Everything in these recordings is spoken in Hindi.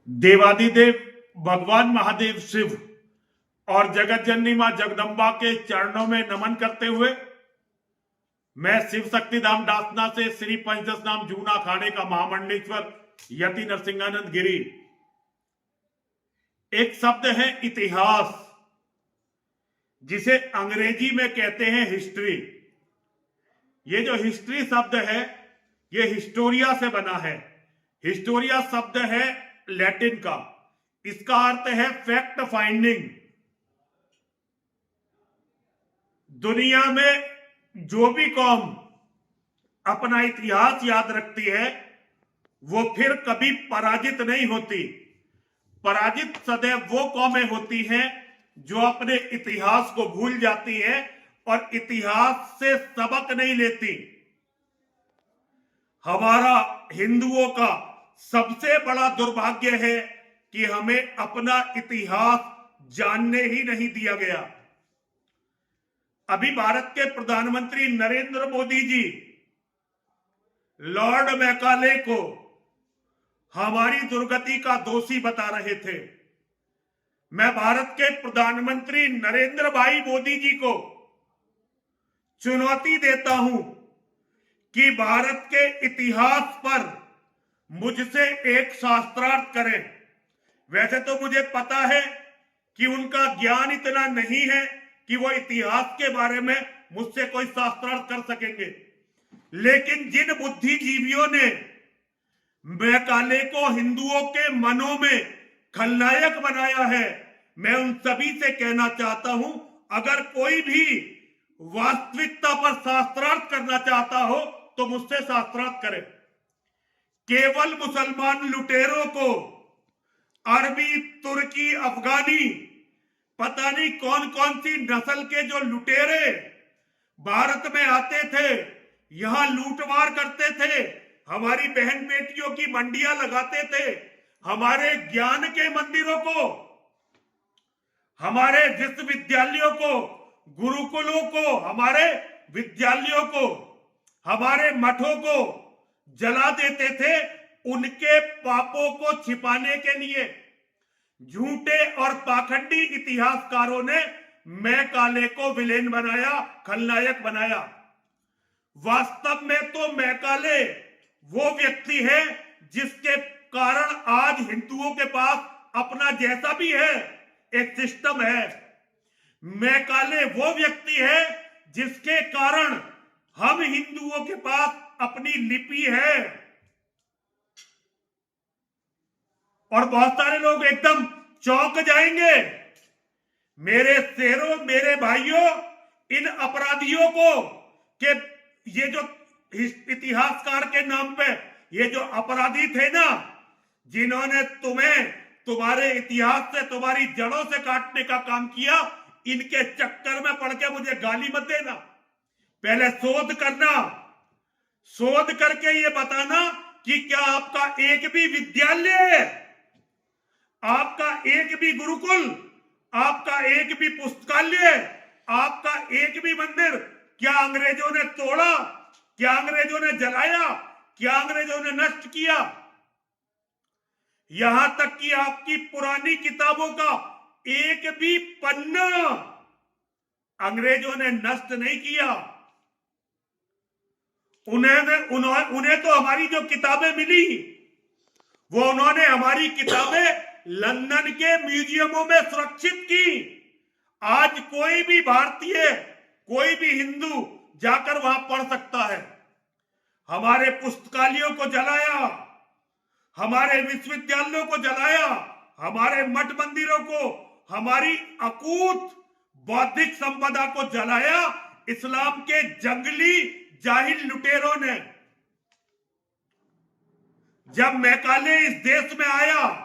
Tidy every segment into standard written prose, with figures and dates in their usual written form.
देवादिदेव भगवान महादेव शिव और जगत जननी मां जगदम्बा के चरणों में नमन करते हुए मैं शिव शक्तिधाम डासना से श्री पंचदश नाम जूना अखाड़े का महामंडलेश्वर यति नरसिंहानंद गिरी। एक शब्द है इतिहास, जिसे अंग्रेजी में कहते हैं हिस्ट्री। ये जो हिस्ट्री शब्द है ये हिस्टोरिया से बना है। हिस्टोरिया शब्द है लैटिन का, इसका अर्थ है फैक्ट फाइंडिंग। दुनिया में जो भी कौम अपना इतिहास याद रखती है वो फिर कभी पराजित नहीं होती। पराजित सदैव वो कौमें होती हैं जो अपने इतिहास को भूल जाती हैं और इतिहास से सबक नहीं लेती। हमारा हिंदुओं का सबसे बड़ा दुर्भाग्य है कि हमें अपना इतिहास जानने ही नहीं दिया गया। अभी भारत के प्रधानमंत्री नरेंद्र मोदी जी लॉर्ड मैकाले को हमारी दुर्गति का दोषी बता रहे थे। मैं भारत के प्रधानमंत्री नरेंद्र भाई मोदी जी को चुनौती देता हूं कि भारत के इतिहास पर मुझसे एक शास्त्रार्थ करें। वैसे तो मुझे पता है कि उनका ज्ञान इतना नहीं है कि वो इतिहास के बारे में मुझसे कोई शास्त्रार्थ कर सकेंगे, लेकिन जिन बुद्धिजीवियों ने मैकाले को हिंदुओं के मनों में खलनायक बनाया है, मैं उन सभी से कहना चाहता हूं, अगर कोई भी वास्तविकता पर शास्त्रार्थ करना चाहता हो तो मुझसे शास्त्रार्थ करे। केवल मुसलमान लुटेरों को अरबी, तुर्की, अफगानी, पता नहीं कौन कौन सी नस्ल के जो लुटेरे भारत में आते थे, यहां लूटमार करते थे, हमारी बहन बेटियों की मंडियां लगाते थे, हमारे ज्ञान के मंदिरों को, हमारे विश्वविद्यालयों को, गुरुकुलों को, हमारे विद्यालयों को, हमारे मठों को जला देते थे। उनके पापों को छिपाने के लिए झूठे और पाखंडी इतिहासकारों ने मैकाले को विलेन बनाया, खलनायक बनाया। वास्तव में तो मैकाले वो व्यक्ति है जिसके कारण आज हिंदुओं के पास अपना जैसा भी है एक सिस्टम है। मैकाले वो व्यक्ति है जिसके कारण हम हिंदुओं के पास अपनी लिपि है। और बहुत सारे लोग एकदम चौंक जाएंगे। मेरे शेरों, मेरे भाइयों, इन अपराधियों को कि ये जो इतिहासकार के नाम पे ये जो अपराधी थे ना, जिन्होंने तुम्हें तुम्हारे इतिहास से, तुम्हारी जड़ों से काटने का काम किया, इनके चक्कर में पड़ के मुझे गाली मत देना। पहले शोध करना, शोध करके ये बताना कि क्या आपका एक भी विद्यालय, आपका एक भी गुरुकुल, आपका एक भी पुस्तकालय, आपका एक भी मंदिर क्या अंग्रेजों ने तोड़ा, क्या अंग्रेजों ने जलाया, क्या अंग्रेजों ने नष्ट किया? यहां तक कि आपकी पुरानी किताबों का एक भी पन्ना अंग्रेजों ने नष्ट नहीं किया। उन्हें तो हमारी जो किताबें मिली वो उन्होंने हमारी किताबें लंदन के म्यूजियमों में सुरक्षित की। आज कोई भी भारतीय, कोई भी हिंदू जाकर वहां पढ़ सकता है। हमारे पुस्तकालयों को जलाया, हमारे विश्वविद्यालयों को जलाया, हमारे मठ मंदिरों को, हमारी अकूत बौद्धिक संपदा को जलाया इस्लाम के जंगली जाहिल लुटेरों ने। जब मैकाले इस देश में आया,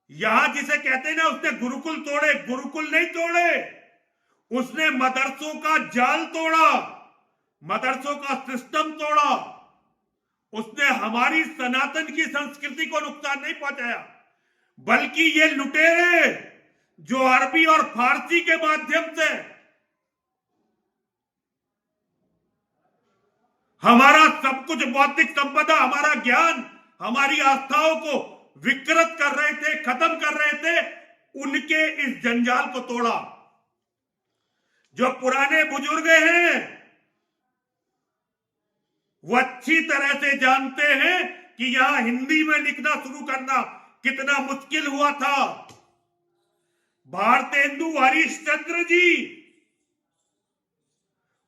यहां जिसे कहते हैं ना, उसने गुरुकुल तोड़े। गुरुकुल नहीं तोड़े, उसने मदरसों का जाल तोड़ा, मदरसों का सिस्टम तोड़ा। उसने हमारी सनातन की संस्कृति को नुकसान नहीं पहुंचाया, बल्कि ये लुटेरे जो अरबी और फारसी के माध्यम से हमारा सब कुछ बौद्धिक संपदा, हमारा ज्ञान, हमारी आस्थाओं को विकृत कर रहे थे, खत्म कर रहे थे, उनके इस जंजाल को तोड़ा। जो पुराने बुजुर्ग हैं वो अच्छी तरह से जानते हैं कि यहां हिंदी में लिखना शुरू करना कितना मुश्किल हुआ था। भारतेंदु हरिश्चंद्र जी,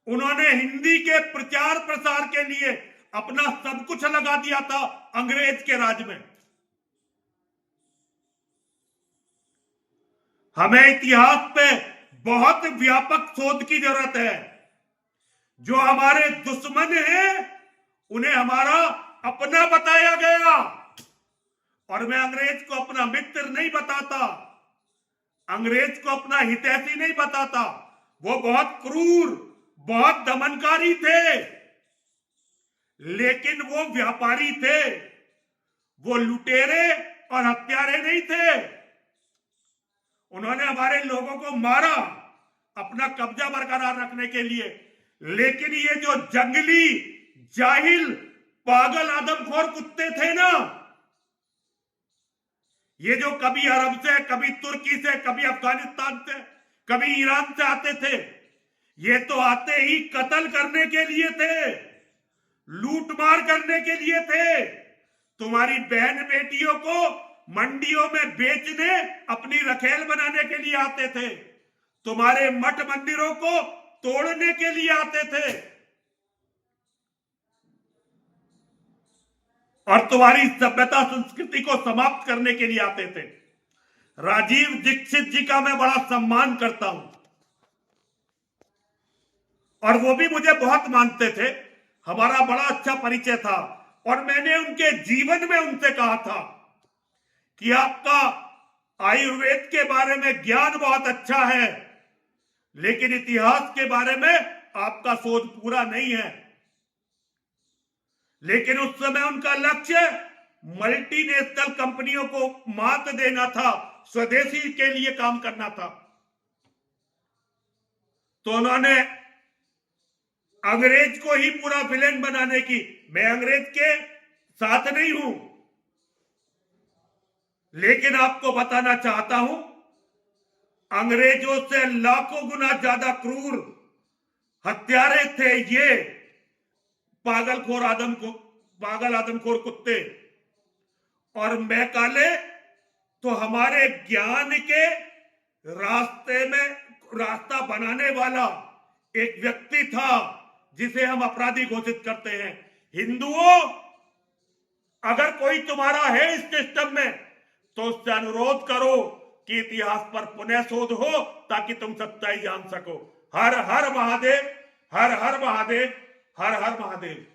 उन्होंने हिंदी के प्रचार प्रसार के लिए अपना सब कुछ लगा दिया था अंग्रेज के राज में। हमें इतिहास पे बहुत व्यापक शोध की जरूरत है। जो हमारे दुश्मन हैं उन्हें हमारा अपना बताया गया, और मैं अंग्रेज को अपना मित्र नहीं बताता, अंग्रेज को अपना हितैषी नहीं बताता। वो बहुत क्रूर, बहुत दमनकारी थे, लेकिन वो व्यापारी थे, वो लुटेरे और हत्यारे नहीं थे। उन्होंने हमारे लोगों को मारा अपना कब्जा बरकरार रखने के लिए, लेकिन ये जो जंगली, जाहिल, पागल, आदमखोर कुत्ते थे ना, ये जो कभी अरब से, कभी तुर्की से, कभी अफगानिस्तान से, कभी ईरान से आते थे, ये तो आते ही कत्ल करने के लिए थे, लूटमार करने के लिए थे। तुम्हारी बहन बेटियों को मंडियों में बेचने, अपनी रखेल बनाने के लिए आते थे, तुम्हारे मठ मंदिरों को तोड़ने के लिए आते थे, और तुम्हारी सभ्यता संस्कृति को समाप्त करने के लिए आते थे। राजीव दीक्षित जी का मैं बड़ा सम्मान करता हूं, और वो भी मुझे बहुत मानते थे, हमारा बड़ा अच्छा परिचय था, और मैंने उनके जीवन में उनसे कहा था कि आपका आयुर्वेद के बारे में ज्ञान बहुत अच्छा है, लेकिन इतिहास के बारे में आपका शोध पूरा नहीं है। लेकिन उस समय उनका लक्ष्य मल्टीनेशनल कंपनियों को मात देना था, स्वदेशी के लिए काम करना था। तो उन्होंने अंग्रेज को ही पूरा विलेन बनाने की, मैं अंग्रेज के साथ नहीं हूं, लेकिन आपको बताना चाहता हूं, अंग्रेजों से लाखों गुना ज्यादा क्रूर हत्यारे थे ये पागल आदमखोर कुत्ते। और मैं काले तो हमारे ज्ञान के रास्ते में रास्ता बनाने वाला एक व्यक्ति था जिसे हम अपराधी घोषित करते हैं। हिंदुओं, अगर कोई तुम्हारा है इस सिस्टम में, तो उससे अनुरोध करो कि इतिहास पर पुनः शोध हो, ताकि तुम सच्चाई जान सको। हर हर महादेव, हर हर महादेव, हर हर महादेव।